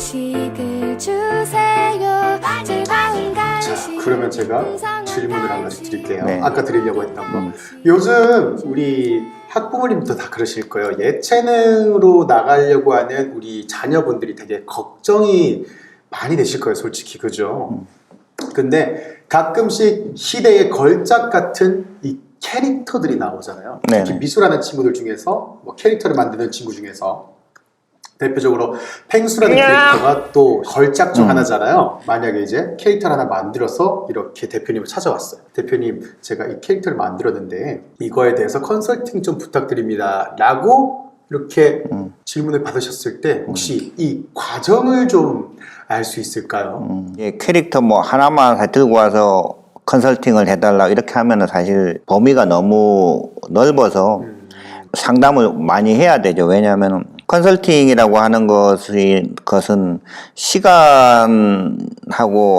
간식을 주세요. 즐거운 간식. 그러면 제가 질문을 한 가지 드릴게요. 네. 아까 드리려고 했던 거. 요즘 우리 학부모님도 다 그러실 거예요. 예체능으로 나가려고 하는 우리 자녀분들이 되게 걱정이 많이 되실 거예요, 솔직히. 그죠? 근데 가끔씩 시대의 걸작 같은 이 캐릭터들이 나오잖아요. 네네. 특히 미술하는 친구들 중에서 뭐 캐릭터를 만드는 친구 중에서 대표적으로 펭수라는 캐릭터가 또 걸작 중 하나잖아요. 만약에 이제 캐릭터를 하나 만들어서 이렇게 대표님을 찾아왔어요. 대표님, 제가 이 캐릭터를 만들었는데 이거에 대해서 컨설팅 좀 부탁드립니다 라고 이렇게 질문을 받으셨을 때 혹시 이 과정을 좀 알 수 있을까요? 캐릭터 뭐 하나만 들고 와서 컨설팅을 해달라 이렇게 하면은 사실 범위가 너무 넓어서 상담을 많이 해야 되죠. 왜냐하면 컨설팅이라고 하는 것은 시간하고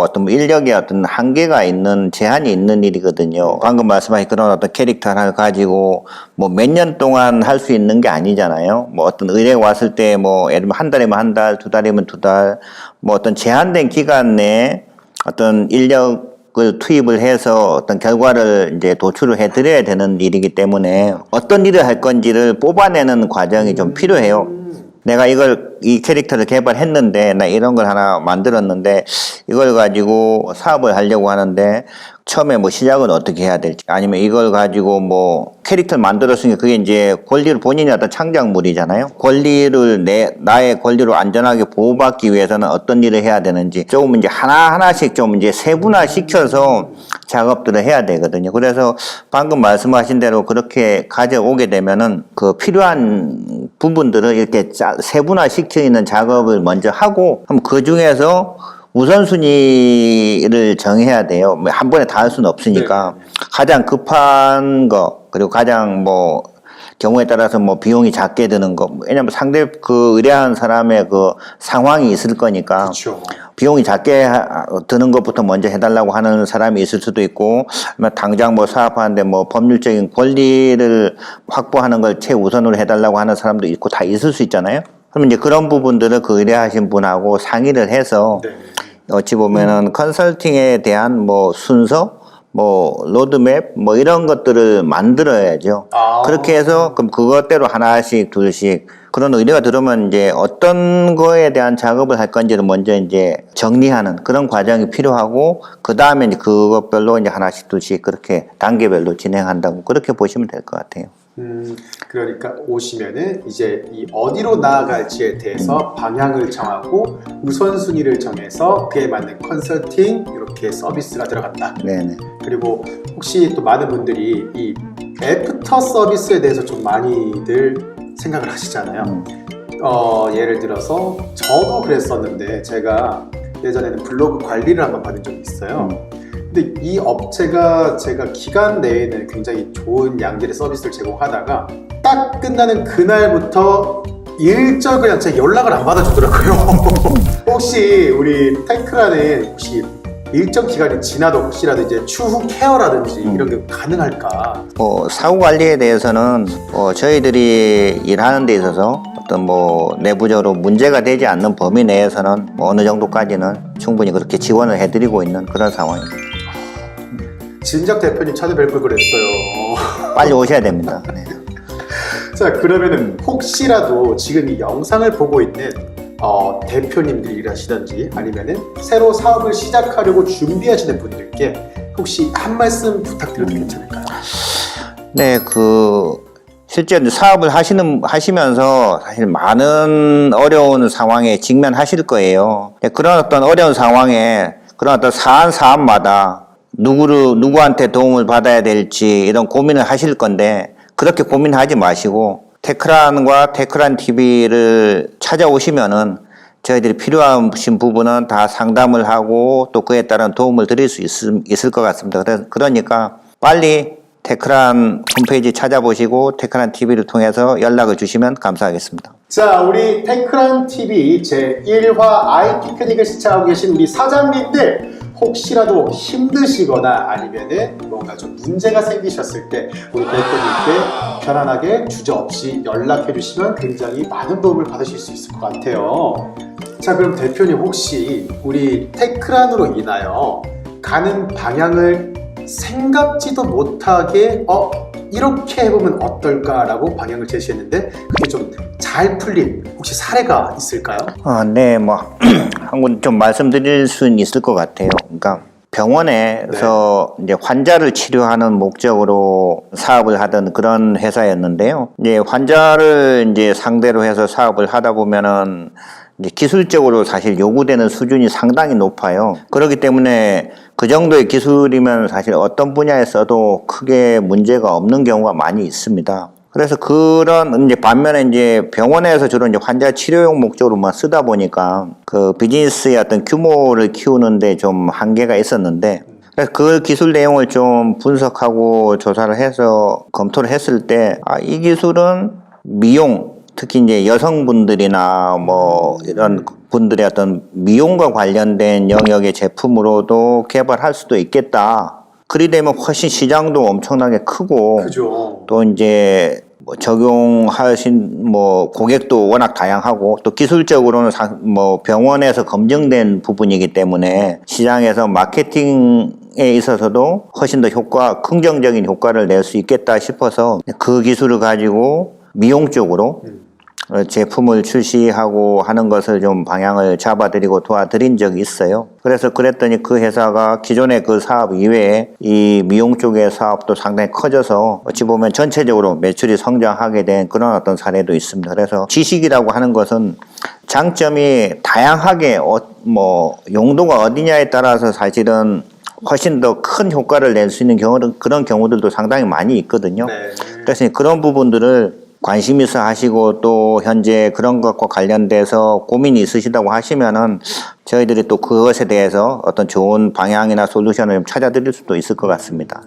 어떤 인력의 어떤 한계가 있는 제한이 있는 일이거든요. 방금 말씀하신 그런 어떤 캐릭터 하나를 가지고 뭐 몇 년 동안 할 수 있는 게 아니잖아요. 뭐 어떤 의뢰가 왔을 때 뭐 예를 들면 한 달이면 한 달, 두 달이면 두 달, 뭐 어떤 제한된 기간 내에 어떤 인력을 투입을 해서 어떤 결과를 이제 도출을 해드려야 되는 일이기 때문에 어떤 일을 할 건지를 뽑아내는 과정이 좀 필요해요. 내가 이 캐릭터를 개발했는데, 나 이런 걸 하나 만들었는데, 이걸 가지고 사업을 하려고 하는데, 처음에 뭐 시작은 어떻게 해야 될지, 아니면 이걸 가지고 뭐 캐릭터를 만들었으니까 그게 이제 권리를 본인이 어떤 창작물이잖아요. 권리를 나의 권리로 안전하게 보호받기 위해서는 어떤 일을 해야 되는지 조금 이제 하나하나씩 좀 이제 세분화 시켜서 작업들을 해야 되거든요. 그래서 방금 말씀하신 대로 그렇게 가져오게 되면은 그 필요한 부분들을 이렇게 세분화 시키는 작업을 먼저 하고, 그 중에서 우선순위를 정해야 돼요. 한 번에 다 할 수는 없으니까. 네. 가장 급한 거, 그리고 가장 뭐, 경우에 따라서 뭐 비용이 작게 드는 거. 왜냐면 상대 그 의뢰한 사람의 그 상황이 있을 거니까. 그렇죠. 비용이 작게 드는 것부터 먼저 해달라고 하는 사람이 있을 수도 있고, 당장 뭐 사업하는데 뭐 법률적인 권리를 확보하는 걸 최우선으로 해달라고 하는 사람도 있고 다 있을 수 있잖아요. 그럼 이제 그런 부분들을 그 의뢰하신 분하고 상의를 해서 네. 어찌 보면은 컨설팅에 대한 뭐 순서, 뭐 로드맵, 뭐 이런 것들을 만들어야죠. 그렇게 해서 그럼 그것대로 하나씩 둘씩 그런 의뢰가 들어오면 이제 어떤 거에 대한 작업을 할 건지를 먼저 이제 정리하는 그런 과정이 필요하고, 그 다음에 이제 그것별로 이제 하나씩 둘씩 그렇게 단계별로 진행한다고 그렇게 보시면 될 것 같아요. 그러니까 오시면은 이제 이 어디로 나아갈지에 대해서 방향을 정하고 우선순위를 정해서 그에 맞는 컨설팅 이렇게 서비스가 들어간다. 네네. 그리고 혹시 또 많은 분들이 이 애프터 서비스에 대해서 좀 많이들 생각을 하시잖아요. 예를 들어서 저도 그랬었는데 제가 예전에는 블로그 관리를 한번 받은 적이 있어요. 근데 이 업체가 제가 기간 내에는 굉장히 좋은 양질의 서비스를 제공하다가 딱 끝나는 그날부터 일절 그냥 제 연락을 안 받아주더라고요. 혹시 우리 테크라는 혹시 일정 기간이 지나도 혹시라도 이제 추후 케어라든지 이런 게 가능할까? 사후 관리에 대해서는 저희들이 일하는 데 있어서 어떤 뭐 내부적으로 문제가 되지 않는 범위 내에서는 뭐 어느 정도까지는 충분히 그렇게 지원을 해드리고 있는 그런 상황입니다. 진작 대표님 찾아뵐 걸 그랬어요. 빨리 오셔야 됩니다. 네. 자, 그러면은 혹시라도 지금 이 영상을 보고 있는 대표님들이 일하시던지 아니면은 새로 사업을 시작하려고 준비하시는 분들께 혹시 한 말씀 부탁드려도 괜찮을까요? 네, 실제 사업을 하시면서 사실 많은 어려운 상황에 직면하실 거예요. 그런 어떤 어려운 상황에 그런 어떤 사안마다 누구한테 도움을 받아야 될지 이런 고민을 하실 건데, 그렇게 고민하지 마시고 테크란과 테크란 TV를 찾아오시면은 저희들이 필요하신 부분은 다 상담을 하고 또 그에 따른 도움을 드릴 수 있을 것 같습니다. 그러니까 빨리 테크란 홈페이지 찾아보시고 테크란 TV를 통해서 연락을 주시면 감사하겠습니다. 자, 우리 테크란 TV 제1화 IT 클릭을 시청하고 계신 우리 사장님들, 혹시라도 힘드시거나 아니면은 뭔가 좀 문제가 생기셨을 때 우리 대표님께 편안하게 주저없이 연락해 주시면 굉장히 많은 도움을 받으실 수 있을 것 같아요. 자, 그럼 대표님 혹시 우리 테크란으로 인하여 가는 방향을 생각지도 못하게 이렇게 해보면 어떨까라고 방향을 제시했는데 그게 좀 잘 풀린 혹시 사례가 있을까요? 네, 뭐 한번 좀 말씀드릴 수는 있을 것 같아요. 그러니까 병원에서 이제 환자를 치료하는 목적으로 사업을 하던 그런 회사였는데요. 이제 환자를 이제 상대로 해서 사업을 하다 보면은 이제 기술적으로 사실 요구되는 수준이 상당히 높아요. 그렇기 때문에 그 정도의 기술이면 사실 어떤 분야에 써도 크게 문제가 없는 경우가 많이 있습니다. 그래서 그런 이제 반면에 이제 병원에서 주로 이제 환자 치료용 목적으로만 쓰다 보니까 그 비즈니스의 어떤 규모를 키우는데 좀 한계가 있었는데 그래서 그 기술 내용을 좀 분석하고 조사를 해서 검토를 했을 때 이 기술은 미용 특히 이제 여성분들이나 뭐 이런 분들의 어떤 미용과 관련된 영역의 제품으로도 개발할 수도 있겠다. 그리 되면 훨씬 시장도 엄청나게 크고 그죠. 또 이제 뭐 적용하신 뭐 고객도 워낙 다양하고 또 기술적으로는 뭐 병원에서 검증된 부분이기 때문에 시장에서 마케팅에 있어서도 훨씬 더 긍정적인 효과를 낼 수 있겠다 싶어서 그 기술을 가지고 미용 쪽으로 제품을 출시하고 하는 것을 좀 방향을 잡아드리고 도와드린 적이 있어요. 그래서 그랬더니 그 회사가 기존의 그 사업 이외에 이 미용 쪽의 사업도 상당히 커져서 어찌 보면 전체적으로 매출이 성장하게 된 그런 어떤 사례도 있습니다. 그래서 지식이라고 하는 것은 장점이 다양하게 뭐 용도가 어디냐에 따라서 사실은 훨씬 더 큰 효과를 낼 수 있는 그런 경우들도 상당히 많이 있거든요. 네. 그래서 그런 부분들을 관심 있어 하시고 또 현재 그런 것과 관련돼서 고민이 있으시다고 하시면은 저희들이 또 그것에 대해서 어떤 좋은 방향이나 솔루션을 좀 찾아드릴 수도 있을 것 같습니다.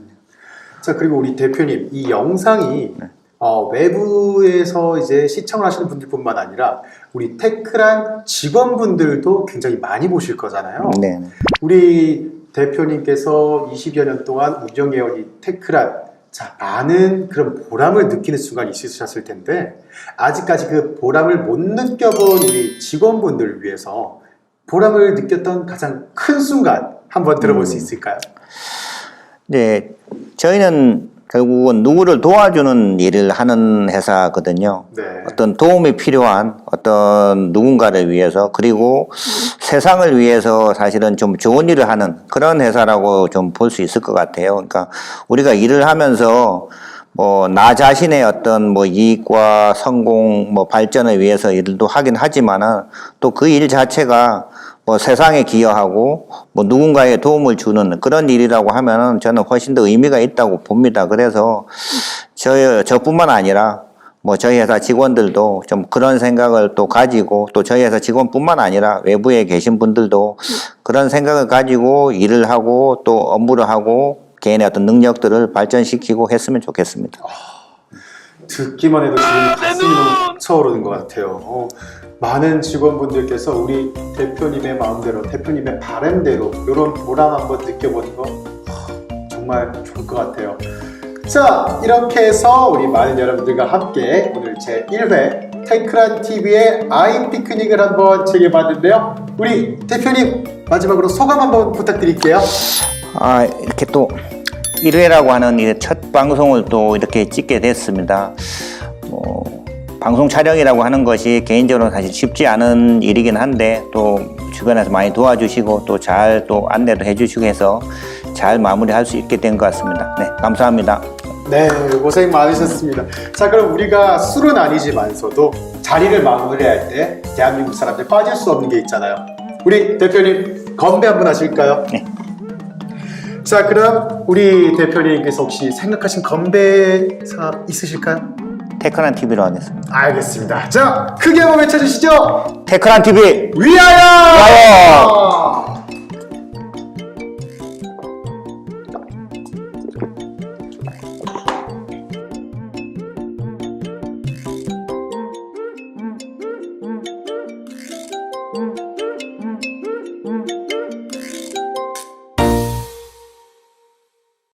자, 그리고 우리 대표님, 이 영상이 외부에서 이제 시청을 하시는 분들뿐만 아니라 우리 테크란 직원분들도 굉장히 많이 보실 거잖아요. 네. 우리 대표님께서 20여 년 동안 운영해온 이 테크란, 자, 많은 그런 보람을 느끼는 순간이 있으셨을 텐데 아직까지 그 보람을 못 느껴본 우리 직원분들을 위해서 보람을 느꼈던 가장 큰 순간 한번 들어볼 수 있을까요? 네, 저희는 결국은 누구를 도와주는 일을 하는 회사거든요. 네. 어떤 도움이 필요한 어떤 누군가를 위해서 그리고 세상을 위해서 사실은 좀 좋은 일을 하는 그런 회사라고 좀 볼 수 있을 것 같아요. 그러니까 우리가 일을 하면서 뭐 나 자신의 어떤 뭐 이익과 성공 뭐 발전을 위해서 일도 하긴 하지만은 또 그 일 자체가 뭐 세상에 기여하고 뭐 누군가에 도움을 주는 그런 일이라고 하면은 저는 훨씬 더 의미가 있다고 봅니다. 그래서 저뿐만 아니라 뭐 저희 회사 직원들도 좀 그런 생각을 또 가지고 또 저희 회사 직원뿐만 아니라 외부에 계신 분들도 그런 생각을 가지고 일을 하고 또 업무를 하고 개인의 어떤 능력들을 발전시키고 했으면 좋겠습니다. 듣기만 해도 지금 가슴이 너무 차오르는 것 같아요. 많은 직원분들께서 우리 대표님의 마음대로, 대표님의 바람대로 이런 보람 한번 느껴보는 거 정말 좋을 것 같아요. 자, 이렇게 해서 우리 많은 여러분들과 함께 오늘 제1회 테크란 TV의 아이 피크닉을 한번 즐겨봤는데요. 우리 대표님 마지막으로 소감 한번 부탁드릴게요. 이렇게 또 1회라고 하는 첫 방송을 또 이렇게 찍게 됐습니다. 방송 촬영이라고 하는 것이 개인적으로 사실 쉽지 않은 일이긴 한데 또 주변에서 많이 도와주시고 또 잘 또 안내도 해주시고 해서 잘 마무리할 수 있게 된 것 같습니다. 네, 감사합니다. 네, 고생 많으셨습니다. 자, 그럼 우리가 술은 아니지만서도 자리를 마무리할 때 대한민국 사람들 빠질 수 없는 게 있잖아요. 우리 대표님 건배 한번 하실까요? 네. 자, 그럼 우리 대표님께서 혹시 생각하신 건배사 있으실까요? 테크란 TV로 하겠습니다. 알겠습니다. 자, 크게 한번 외쳐주시죠. 테크란 TV 위하여! 위하여!